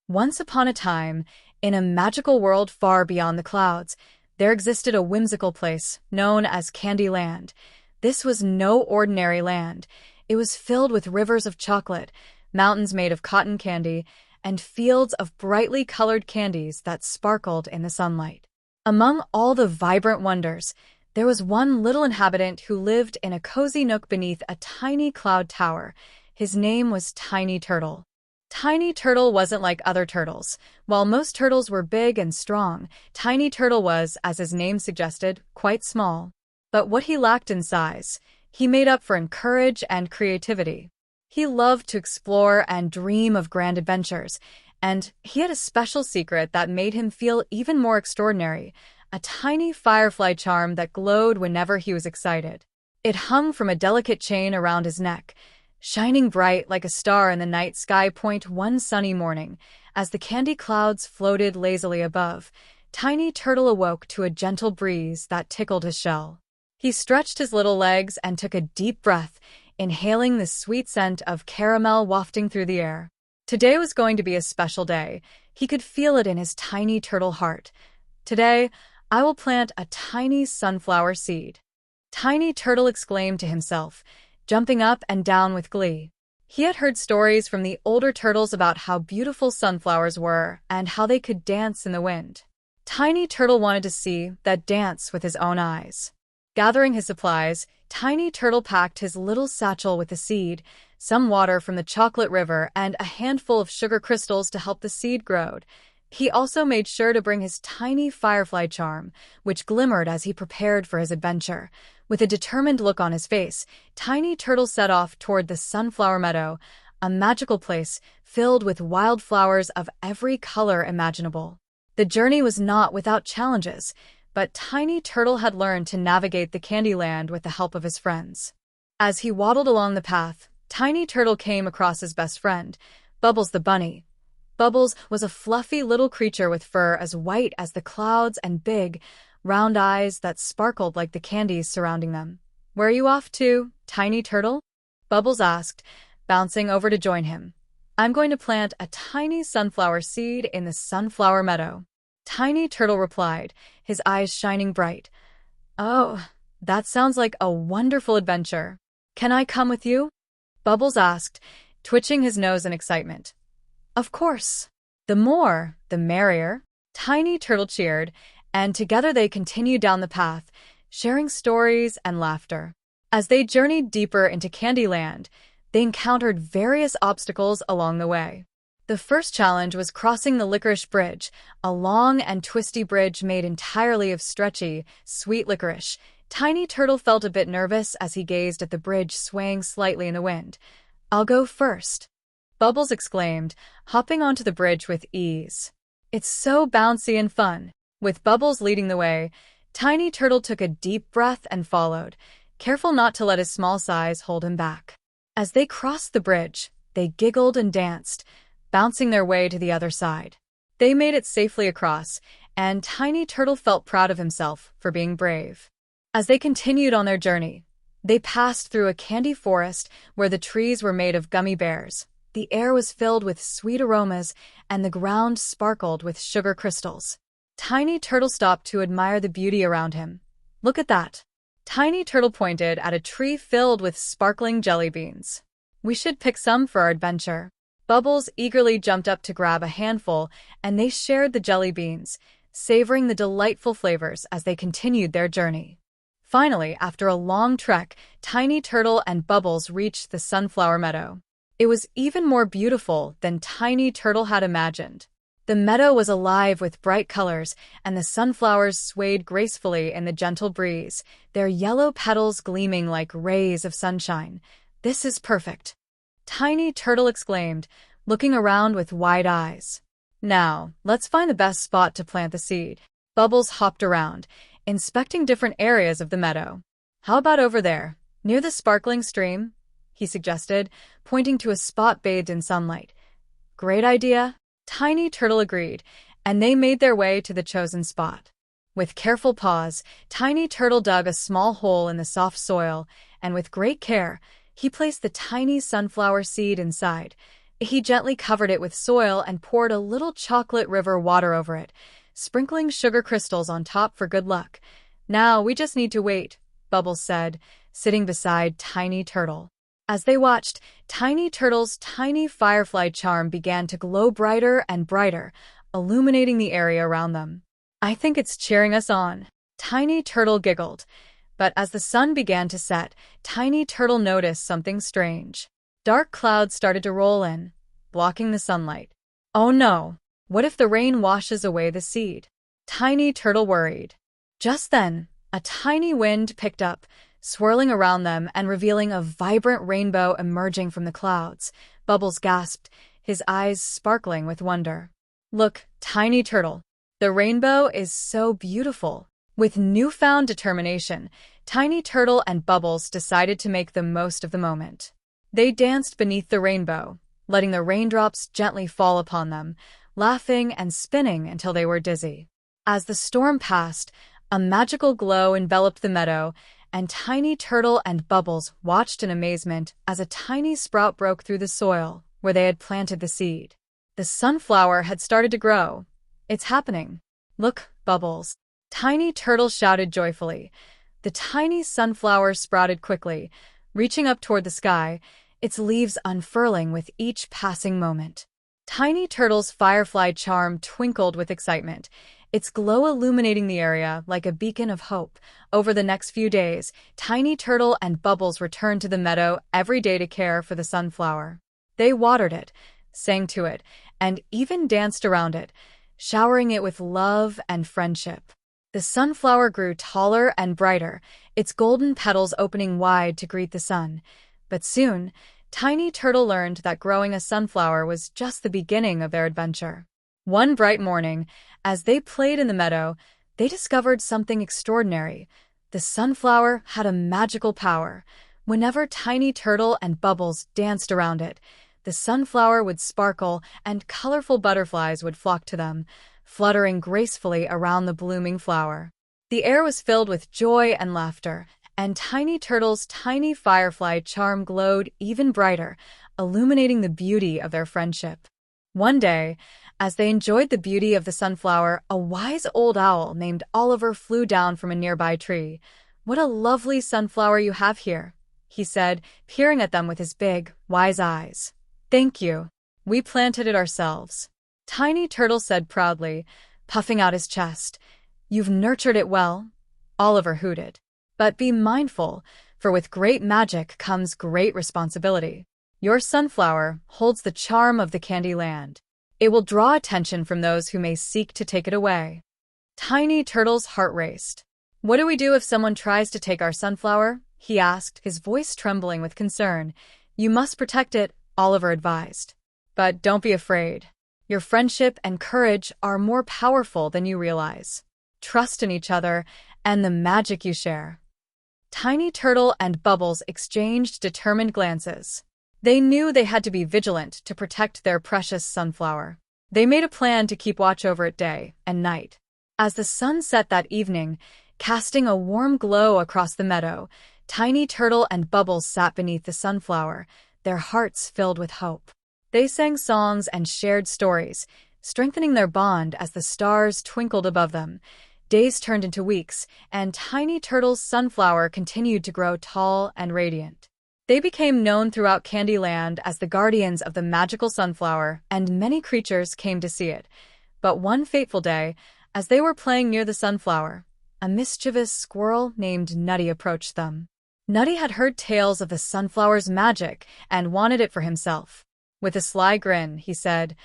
Once upon a time, in a magical world far beyond the clouds, there existed a whimsical place known as Candyland. This was no ordinary land. It was filled with rivers of chocolate, mountains made of cotton candy, and fields of brightly colored candies that sparkled in the sunlight. Among all the vibrant wonders, there was one little inhabitant who lived in a cozy nook beneath a tiny cloud tower. His name was Tiny Turtle. Tiny Turtle wasn't like other turtles. While most turtles were big and strong, Tiny Turtle was, as his name suggested, quite small. But what he lacked in size, he made up for in courage and creativity. He loved to explore and dream of grand adventures, and he had a special secret that made him feel even more extraordinary, a tiny firefly charm that glowed whenever he was excited. It hung from a delicate chain around his neck, shining bright like a star in the night sky. One sunny morning, as the candy clouds floated lazily above, Tiny Turtle awoke to a gentle breeze that tickled his shell. He stretched his little legs and took a deep breath, inhaling the sweet scent of caramel wafting through the air. Today was going to be a special day. He could feel it in his tiny turtle heart. Today, I will plant a tiny sunflower seed. Tiny Turtle exclaimed to himself, jumping up and down with glee. He had heard stories from the older turtles about how beautiful sunflowers were and how they could dance in the wind. Tiny Turtle wanted to see that dance with his own eyes. Gathering his supplies, Tiny Turtle packed his little satchel with the seed, some water from the chocolate river, and a handful of sugar crystals to help the seed grow. He also made sure to bring his tiny firefly charm, which glimmered as he prepared for his adventure. With a determined look on his face, Tiny Turtle set off toward the Sunflower Meadow, a magical place filled with wildflowers of every color imaginable. The journey was not without challenges, but Tiny Turtle had learned to navigate the Candyland with the help of his friends. As he waddled along the path, Tiny Turtle came across his best friend, Bubbles the bunny. Bubbles was a fluffy little creature with fur as white as the clouds and big, round eyes that sparkled like the candies surrounding them. "Where are you off to, Tiny Turtle?" Bubbles asked, bouncing over to join him. "I'm going to plant a tiny sunflower seed in the Sunflower Meadow." Tiny Turtle replied, his eyes shining bright. "Oh, that sounds like a wonderful adventure. Can I come with you?" Bubbles asked, twitching his nose in excitement. "Of course. The more, the merrier," Tiny Turtle cheered, and together they continued down the path, sharing stories and laughter. As they journeyed deeper into Candyland, they encountered various obstacles along the way. The first challenge was crossing the Licorice Bridge, a long and twisty bridge made entirely of stretchy, sweet licorice. Tiny Turtle felt a bit nervous as he gazed at the bridge swaying slightly in the wind. "I'll go first," Bubbles exclaimed, hopping onto the bridge with ease. "It's so bouncy and fun." With Bubbles leading the way, Tiny Turtle took a deep breath and followed, careful not to let his small size hold him back. As they crossed the bridge, they giggled and danced, bouncing their way to the other side. They made it safely across, and Tiny Turtle felt proud of himself for being brave. As they continued on their journey, they passed through a candy forest where the trees were made of gummy bears. The air was filled with sweet aromas, and the ground sparkled with sugar crystals. Tiny Turtle stopped to admire the beauty around him. "Look at that." Tiny Turtle pointed at a tree filled with sparkling jelly beans. "We should pick some for our adventure." Bubbles eagerly jumped up to grab a handful, and they shared the jelly beans, savoring the delightful flavors as they continued their journey. Finally, after a long trek, Tiny Turtle and Bubbles reached the Sunflower Meadow. It was even more beautiful than Tiny Turtle had imagined. The meadow was alive with bright colors, and the sunflowers swayed gracefully in the gentle breeze, their yellow petals gleaming like rays of sunshine. "This is perfect," Tiny Turtle exclaimed, looking around with wide eyes. "Now, let's find the best spot to plant the seed." Bubbles hopped around, inspecting different areas of the meadow. "How about over there, near the sparkling stream?" he suggested, pointing to a spot bathed in sunlight. "Great idea," Tiny Turtle agreed, and they made their way to the chosen spot. With careful paws, Tiny Turtle dug a small hole in the soft soil, and with great care, he placed the tiny sunflower seed inside. He gently covered it with soil and poured a little chocolate river water over it, sprinkling sugar crystals on top for good luck. "Now we just need to wait," Bubbles said, sitting beside Tiny Turtle. As they watched, Tiny Turtle's tiny firefly charm began to glow brighter and brighter, illuminating the area around them. "I think it's cheering us on," Tiny Turtle giggled. But as the sun began to set, Tiny Turtle noticed something strange. Dark clouds started to roll in, blocking the sunlight. "Oh no! What if the rain washes away the seed?" Tiny Turtle worried. Just then, a tiny wind picked up, swirling around them and revealing a vibrant rainbow emerging from the clouds. Bubbles gasped, his eyes sparkling with wonder. "Look, Tiny Turtle, the rainbow is so beautiful." With newfound determination, Tiny Turtle and Bubbles decided to make the most of the moment. They danced beneath the rainbow, letting the raindrops gently fall upon them, laughing and spinning until they were dizzy. As the storm passed, a magical glow enveloped the meadow, and Tiny Turtle and Bubbles watched in amazement as a tiny sprout broke through the soil where they had planted the seed. The sunflower had started to grow. "It's happening. Look, Bubbles," Tiny Turtle shouted joyfully. The tiny sunflower sprouted quickly, reaching up toward the sky, its leaves unfurling with each passing moment. Tiny Turtle's firefly charm twinkled with excitement, its glow illuminating the area like a beacon of hope. Over the next few days, Tiny Turtle and Bubbles returned to the meadow every day to care for the sunflower. They watered it, sang to it, and even danced around it, showering it with love and friendship. The sunflower grew taller and brighter, its golden petals opening wide to greet the sun. But soon, Tiny Turtle learned that growing a sunflower was just the beginning of their adventure. One bright morning, as they played in the meadow, they discovered something extraordinary. The sunflower had a magical power. Whenever Tiny Turtle and Bubbles danced around it, the sunflower would sparkle and colorful butterflies would flock to them, fluttering gracefully around the blooming flower. The air was filled with joy and laughter, and Tiny Turtle's tiny firefly charm glowed even brighter, illuminating the beauty of their friendship. One day, as they enjoyed the beauty of the sunflower, a wise old owl named Oliver flew down from a nearby tree. "What a lovely sunflower you have here," he said, peering at them with his big, wise eyes. "Thank you. We planted it ourselves," Tiny Turtle said proudly, puffing out his chest. "You've nurtured it well," Oliver hooted. "But be mindful, for with great magic comes great responsibility. Your sunflower holds the charm of the Candy Land. It will draw attention from those who may seek to take it away." Tiny Turtle's heart raced. "What do we do if someone tries to take our sunflower?" he asked, his voice trembling with concern. "You must protect it," Oliver advised. "But don't be afraid. Your friendship and courage are more powerful than you realize. Trust in each other and the magic you share." Tiny Turtle and Bubbles exchanged determined glances. They knew they had to be vigilant to protect their precious sunflower. They made a plan to keep watch over it day and night. As the sun set that evening, casting a warm glow across the meadow, Tiny Turtle and Bubbles sat beneath the sunflower, their hearts filled with hope. They sang songs and shared stories, strengthening their bond as the stars twinkled above them. Days turned into weeks, and Tiny Turtle's sunflower continued to grow tall and radiant. They became known throughout Candyland as the guardians of the magical sunflower, and many creatures came to see it. But one fateful day, as they were playing near the sunflower, a mischievous squirrel named Nutty approached them. Nutty had heard tales of the sunflower's magic and wanted it for himself. With a sly grin, he said,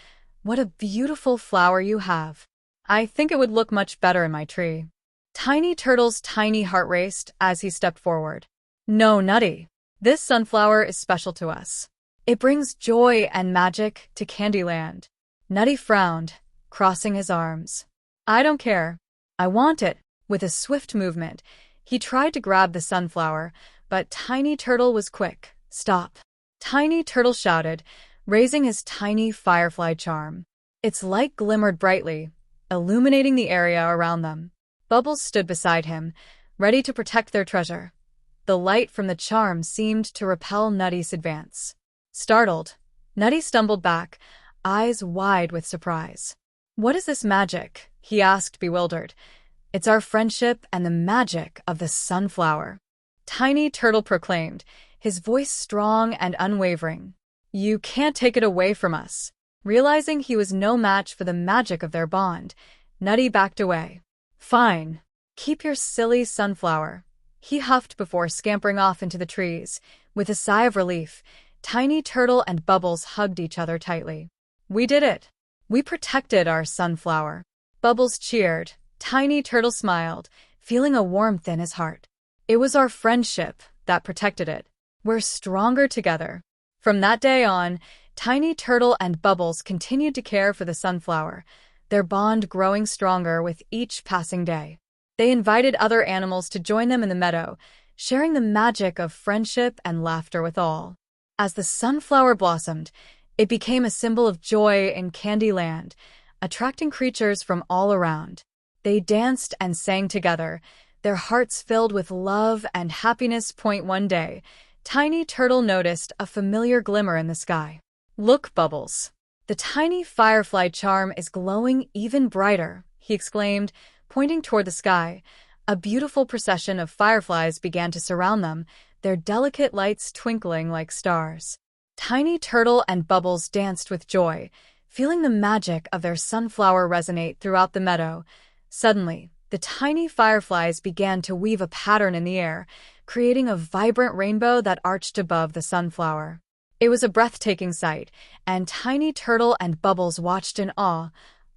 "What a beautiful flower you have. I think it would look much better in my tree." Tiny Turtle's tiny heart raced as he stepped forward. "No, Nutty. This sunflower is special to us. It brings joy and magic to Candyland." Nutty frowned, crossing his arms. "I don't care. I want it." With a swift movement, he tried to grab the sunflower, but Tiny Turtle was quick. "Stop!" Tiny Turtle shouted, raising his tiny firefly charm. Its light glimmered brightly, illuminating the area around them. Bubbles stood beside him, ready to protect their treasure. The light from the charm seemed to repel Nutty's advance. Startled, Nutty stumbled back, eyes wide with surprise. "What is this magic?" he asked, bewildered. "It's our friendship and the magic of the sunflower," Tiny Turtle proclaimed, his voice strong and unwavering. "You can't take it away from us." Realizing he was no match for the magic of their bond, Nutty backed away. "Fine. Keep your silly sunflower," he huffed before scampering off into the trees. With a sigh of relief, Tiny Turtle and Bubbles hugged each other tightly. "We did it. We protected our sunflower." Bubbles cheered. Tiny Turtle smiled, feeling a warmth in his heart. "It was our friendship that protected it. We're stronger together." From that day on, Tiny Turtle and Bubbles continued to care for the sunflower, their bond growing stronger with each passing day. They invited other animals to join them in the meadow, sharing the magic of friendship and laughter with all. As the sunflower blossomed, it became a symbol of joy in Candyland, attracting creatures from all around. They danced and sang together, their hearts filled with love and happiness. One day, Tiny Turtle noticed a familiar glimmer in the sky. "Look, Bubbles. The tiny firefly charm is glowing even brighter," he exclaimed, pointing toward the sky. A beautiful procession of fireflies began to surround them, their delicate lights twinkling like stars. Tiny Turtle and Bubbles danced with joy, feeling the magic of their sunflower resonate throughout the meadow. Suddenly, the tiny fireflies began to weave a pattern in the air, creating a vibrant rainbow that arched above the sunflower. It was a breathtaking sight, and Tiny Turtle and Bubbles watched in awe.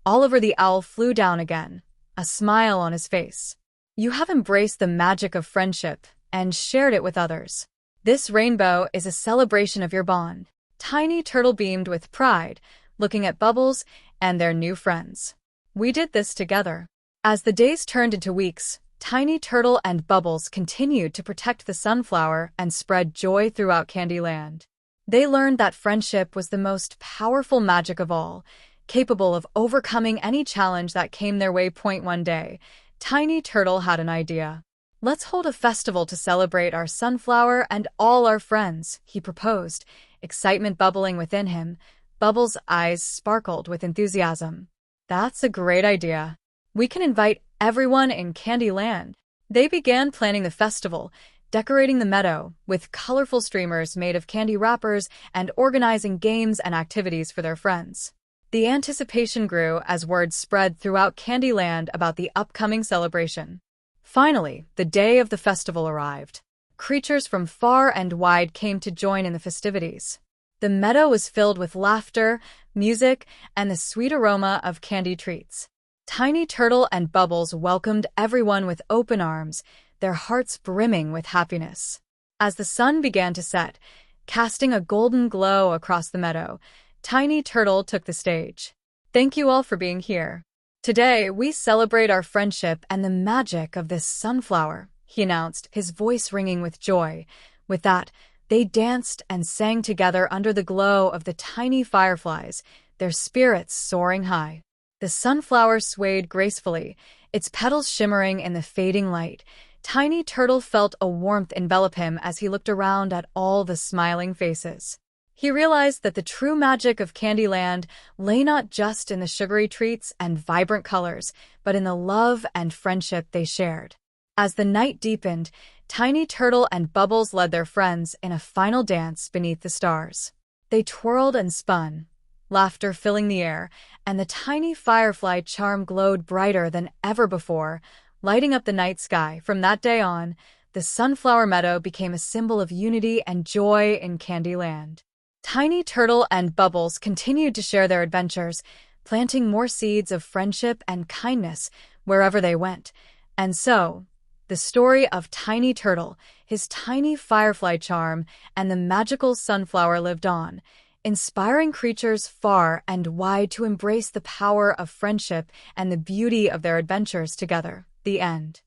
Oliver the Owl flew down again, a smile on his face. "You have embraced the magic of friendship and shared it with others. This rainbow is a celebration of your bond." Tiny Turtle beamed with pride, looking at Bubbles and their new friends. "We did this together." As the days turned into weeks, Tiny Turtle and Bubbles continued to protect the sunflower and spread joy throughout Candyland. They learned that friendship was the most powerful magic of all, capable of overcoming any challenge that came their way. One day, Tiny Turtle had an idea. "Let's hold a festival to celebrate our sunflower and all our friends," he proposed, excitement bubbling within him. Bubbles' eyes sparkled with enthusiasm. "That's a great idea. We can invite everyone in Candyland." They began planning the festival, decorating the meadow with colorful streamers made of candy wrappers and organizing games and activities for their friends. The anticipation grew as word spread throughout Candyland about the upcoming celebration. Finally, the day of the festival arrived. Creatures from far and wide came to join in the festivities. The meadow was filled with laughter, music, and the sweet aroma of candy treats. Tiny Turtle and Bubbles welcomed everyone with open arms, their hearts brimming with happiness. As the sun began to set, casting a golden glow across the meadow, Tiny Turtle took the stage. "Thank you all for being here. Today, we celebrate our friendship and the magic of this sunflower," he announced, his voice ringing with joy. With that, they danced and sang together under the glow of the tiny fireflies, their spirits soaring high. The sunflower swayed gracefully, its petals shimmering in the fading light. Tiny Turtle felt a warmth envelop him as he looked around at all the smiling faces. He realized that the true magic of Candyland lay not just in the sugary treats and vibrant colors, but in the love and friendship they shared. As the night deepened, Tiny Turtle and Bubbles led their friends in a final dance beneath the stars. They twirled and spun, laughter filling the air, and the tiny firefly charm glowed brighter than ever before, lighting up the night sky. From that day on, the Sunflower Meadow became a symbol of unity and joy in Candyland. Tiny Turtle and Bubbles continued to share their adventures, planting more seeds of friendship and kindness wherever they went. And so, the story of Tiny Turtle, his tiny firefly charm, and the magical sunflower lived on, inspiring creatures far and wide to embrace the power of friendship and the beauty of their adventures together. The end.